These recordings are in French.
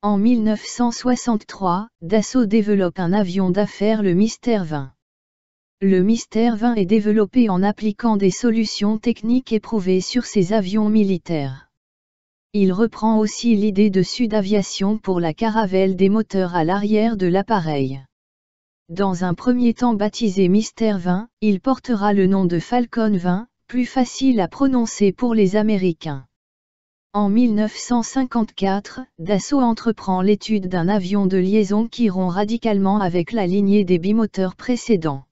En 1963, Dassault développe un avion d'affaires, le Mystère 20. Le Mystère 20 est développé en appliquant des solutions techniques éprouvées sur ces avions militaires. Il reprend aussi l'idée de Sud Aviation pour la caravelle des moteurs à l'arrière de l'appareil. Dans un premier temps baptisé Mystère 20, il portera le nom de Falcon 20, plus facile à prononcer pour les Américains. En 1954, Dassault entreprend l'étude d'un avion de liaison qui rompt radicalement avec la lignée des bimoteurs précédents.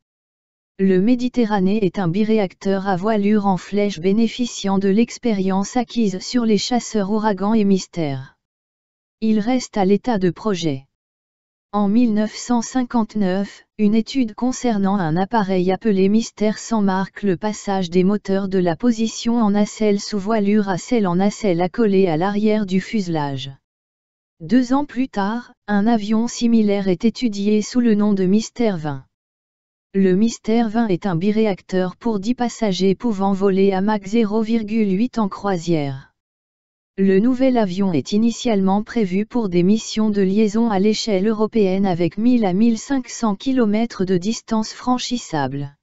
Le Méditerranée est un biréacteur à voilure en flèche bénéficiant de l'expérience acquise sur les chasseurs Ouragan et Mystère. Il reste à l'état de projet. En 1959, une étude concernant un appareil appelé Mystère 100 marque le passage des moteurs de la position en nacelle sous voilure à celle en nacelle accolée à l'arrière du fuselage. 2 ans plus tard, un avion similaire est étudié sous le nom de Mystère 20. Le Mystère 20 est un biréacteur pour 10 passagers pouvant voler à Mach 0,8 en croisière. Le nouvel avion est initialement prévu pour des missions de liaison à l'échelle européenne avec 1000 à 1500 km de distance franchissable.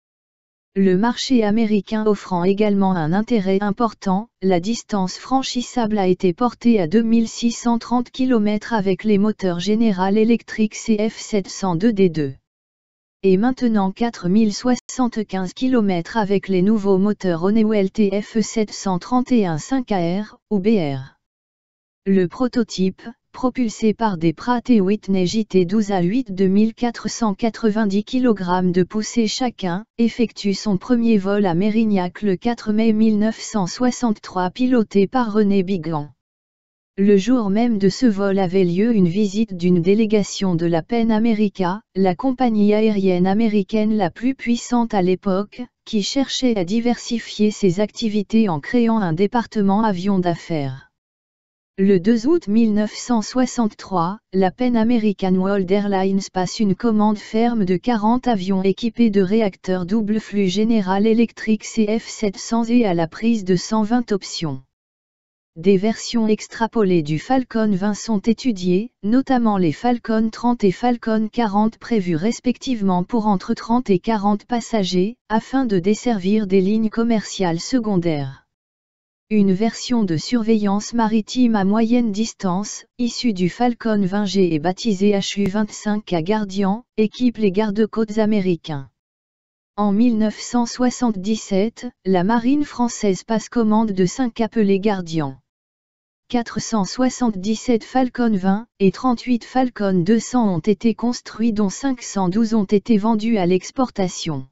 Le marché américain offrant également un intérêt important, la distance franchissable a été portée à 2630 km avec les moteurs General Electric CF702D2. Et maintenant 4075 km avec les nouveaux moteurs Honeywell TF731 5AR, ou BR. Le prototype, propulsé par des Pratt & Whitney JT12 à 8 de 1490 kg de poussée chacun, effectue son premier vol à Mérignac le 4 mai 1963 piloté par René Bigan. Le jour même de ce vol avait lieu une visite d'une délégation de la Pan America, la compagnie aérienne américaine la plus puissante à l'époque, qui cherchait à diversifier ses activités en créant un département avion d'affaires. Le 2 août 1963, la Pan American World Airlines passe une commande ferme de 40 avions équipés de réacteurs double flux General Electric CF700 à la prise de 120 options. Des versions extrapolées du Falcon 20 sont étudiées, notamment les Falcon 30 et Falcon 40 prévus respectivement pour entre 30 et 40 passagers, afin de desservir des lignes commerciales secondaires. Une version de surveillance maritime à moyenne distance, issue du Falcon 20G et baptisée HU-25A Guardian, équipe les garde-côtes américains. En 1977, la marine française passe commande de 5 appelés Guardian. 477 Falcon 20 et 38 Falcon 200 ont été construits dont 512 ont été vendus à l'exportation.